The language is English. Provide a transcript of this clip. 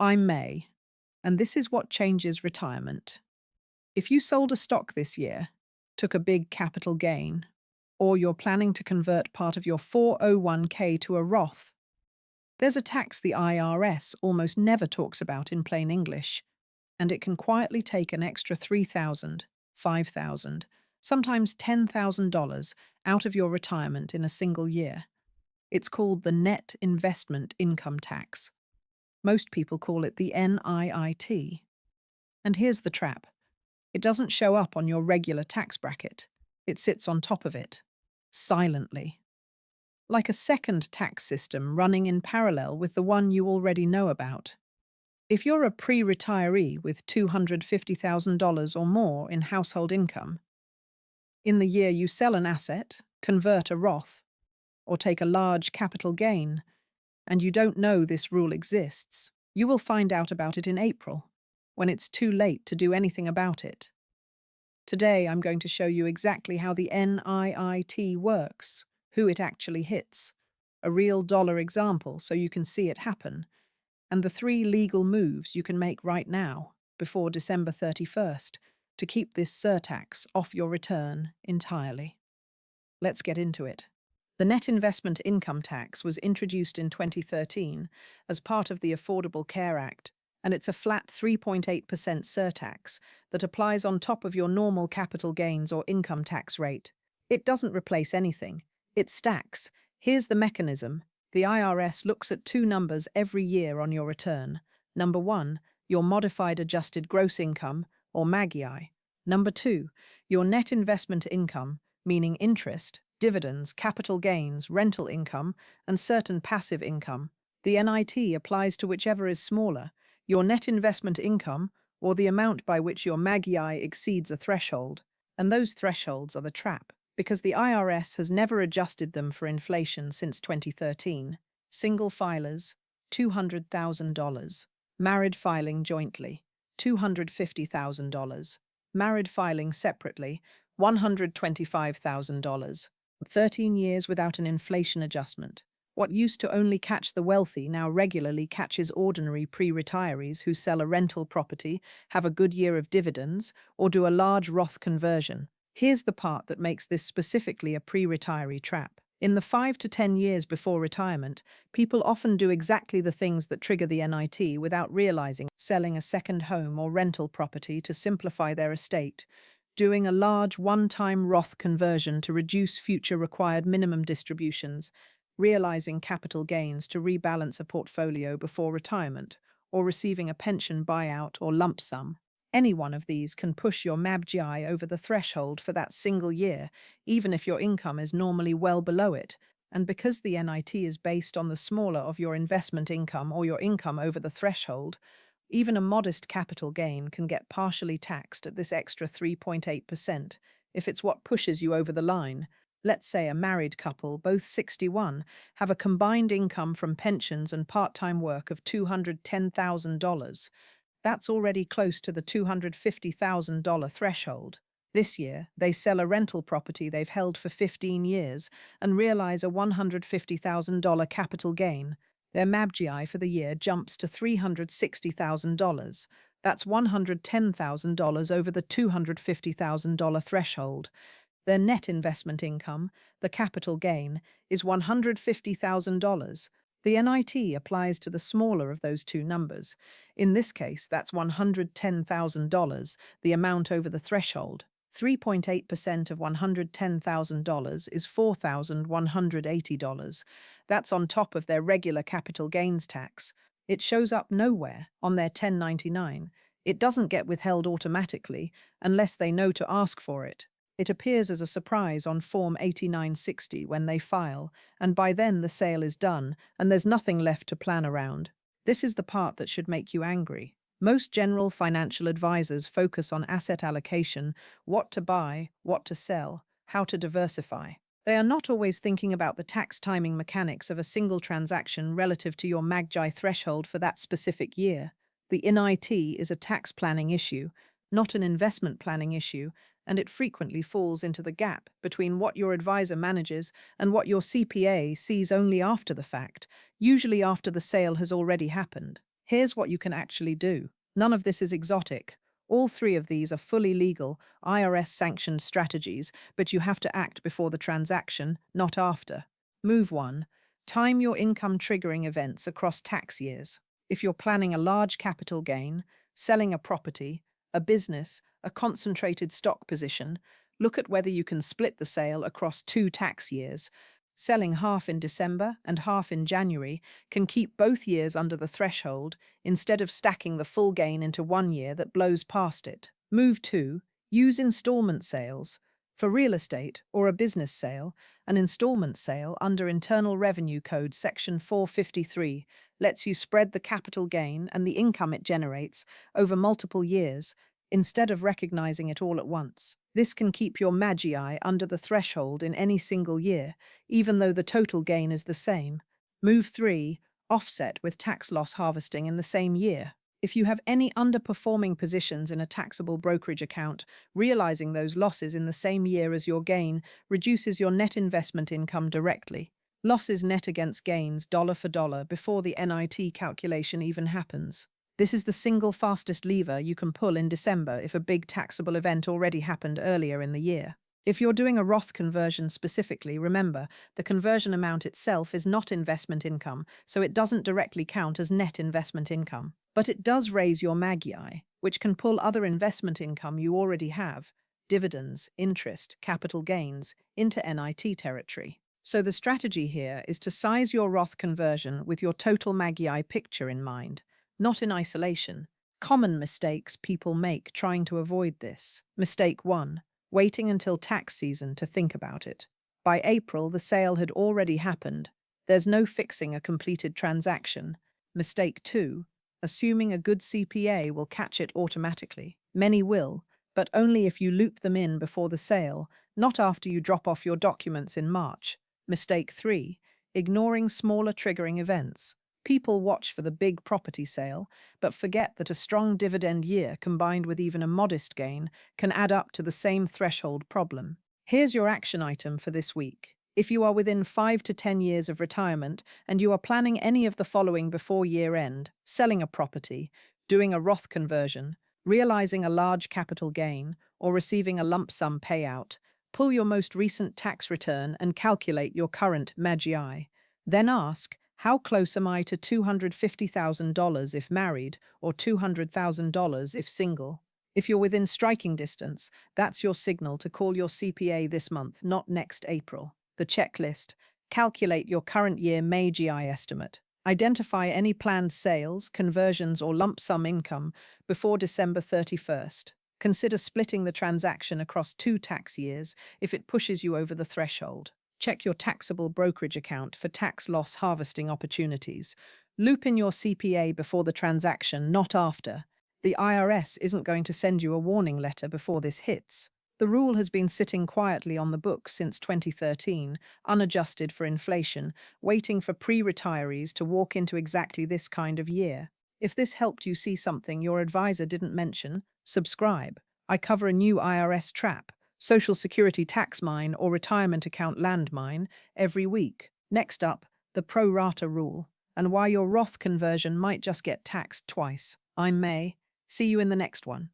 I'm May, and this is what changes retirement. If you sold a stock this year, took a big capital gain, or you're planning to convert part of your 401k to a Roth, there's a tax the IRS almost never talks about in plain English, and it can quietly take an extra $3,000, $5,000, sometimes $10,000 out of your retirement in a single year. It's called the net investment income tax. Most people call it the NIIT. And here's the trap. It doesn't show up on your regular tax bracket. It sits on top of it, silently, like a second tax system running in parallel with the one you already know about. If you're a pre-retiree with $250,000 or more in household income, in the year you sell an asset, convert a Roth, or take a large capital gain, and you don't know this rule exists, you will find out about it in April, when it's too late to do anything about it. Today, I'm going to show you exactly how the NIIT works, who it actually hits, a real dollar example so you can see it happen, and the 3 legal moves you can make right now, before December 31st, to keep this surtax off your return entirely. Let's get into it. The net investment income tax was introduced in 2013 as part of the Affordable Care Act, and it's a flat 3.8% surtax that applies on top of your normal capital gains or income tax rate. It doesn't replace anything. It stacks. Here's the mechanism. The IRS looks at 2 numbers every year on your return. Number 1, your modified adjusted gross income, or MAGI. Number 2, your net investment income, meaning interest, dividends, capital gains, rental income, and certain passive income. The NIT applies to whichever is smaller, your net investment income, or the amount by which your MAGI exceeds a threshold. And those thresholds are the trap, because the IRS has never adjusted them for inflation since 2013. Single filers, $200,000. Married filing jointly, $250,000. Married filing separately, $125,000. 13 years without an inflation adjustment. What used to only catch the wealthy now regularly catches ordinary pre-retirees who sell a rental property, have a good year of dividends, or do a large Roth conversion. Here's the part that makes this specifically a pre-retiree trap. In the 5 to 10 years before retirement, people often do exactly the things that trigger the NIT without realizing, selling a second home or rental property to simplify their estate, doing a large one-time Roth conversion to reduce future required minimum distributions, realizing capital gains to rebalance a portfolio before retirement, or receiving a pension buyout or lump sum. Any one of these can push your MAGI over the threshold for that single year, even if your income is normally well below it. And because the NIT is based on the smaller of your investment income or your income over the threshold, even a modest capital gain can get partially taxed at this extra 3.8% if it's what pushes you over the line. Let's say a married couple, both 61, have a combined income from pensions and part-time work of $210,000. That's already close to the $250,000 threshold. This year, they sell a rental property they've held for 15 years and realize a $150,000 capital gain. Their MAGI for the year jumps to $360,000. That's $110,000 over the $250,000 threshold. Their net investment income, the capital gain, is $150,000. The NIT applies to the smaller of those 2 numbers. In this case, that's $110,000, the amount over the threshold. 3.8% of $110,000 is $4,180. That's on top of their regular capital gains tax. It shows up nowhere on their 1099. It doesn't get withheld automatically unless they know to ask for it. It appears as a surprise on Form 8960 when they file, and by then the sale is done, and there's nothing left to plan around. This is the part that should make you angry. Most general financial advisors focus on asset allocation, what to buy, what to sell, how to diversify. They are not always thinking about the tax timing mechanics of a single transaction relative to your MAGI threshold for that specific year. The NIT is a tax planning issue, not an investment planning issue, and it frequently falls into the gap between what your advisor manages and what your CPA sees only after the fact, usually after the sale has already happened. Here's what you can actually do. None of this is exotic. All three of these are fully legal, IRS-sanctioned strategies, but you have to act before the transaction, not after. Move 1. Time your income triggering events across tax years. If you're planning a large capital gain, selling a property, a business, a concentrated stock position, look at whether you can split the sale across 2 tax years. Selling half in December and half in January can keep both years under the threshold instead of stacking the full gain into one year that blows past it. Move 2. Use installment sales. For real estate or a business sale, an installment sale under Internal Revenue Code Section 453 lets you spread the capital gain and the income it generates over multiple years instead of recognizing it all at once. This can keep your magi under the threshold in any single year, even though the total gain is the same. Move 3. Offset with tax loss harvesting in the same year. If you have any underperforming positions in a taxable brokerage account, realizing those losses in the same year as your gain reduces your net investment income directly. Losses net against gains dollar for dollar before the NIT calculation even happens. This is the single fastest lever you can pull in December if a big taxable event already happened earlier in the year. If you're doing a Roth conversion specifically, remember, the conversion amount itself is not investment income, so it doesn't directly count as net investment income. But it does raise your magi, which can pull other investment income you already have, dividends, interest, capital gains, into NIT territory. So the strategy here is to size your Roth conversion with your total magi picture in mind, not in isolation. Common mistakes people make trying to avoid this. Mistake 1. Waiting until tax season to think about it. By April, the sale had already happened. There's no fixing a completed transaction. Mistake 2. Assuming a good CPA will catch it automatically. Many will, but only if you loop them in before the sale, not after you drop off your documents in March. Mistake 3. Ignoring smaller triggering events. People watch for the big property sale, but forget that a strong dividend year combined with even a modest gain can add up to the same threshold problem. Here's your action item for this week. If you are within 5 to 10 years of retirement and you are planning any of the following before year end, selling a property, doing a Roth conversion, realizing a large capital gain, or receiving a lump sum payout, pull your most recent tax return and calculate your current magi. Then ask, how close am I to $250,000 if married or $200,000 if single? If you're within striking distance, that's your signal to call your CPA this month, not next April. The checklist. Calculate your current year magi estimate. Identify any planned sales, conversions, or lump sum income before December 31st. Consider splitting the transaction across 2 tax years if it pushes you over the threshold. Check your taxable brokerage account for tax loss harvesting opportunities. Loop in your CPA before the transaction, not after. The IRS isn't going to send you a warning letter before this hits. The rule has been sitting quietly on the books since 2013, unadjusted for inflation, waiting for pre-retirees to walk into exactly this kind of year. If this helped you see something your advisor didn't mention, subscribe. I cover a new IRS trap, Social Security tax mine or retirement account landmine, every week. Next up, the pro rata rule, and why your Roth conversion might just get taxed twice. I'm May. See you in the next one.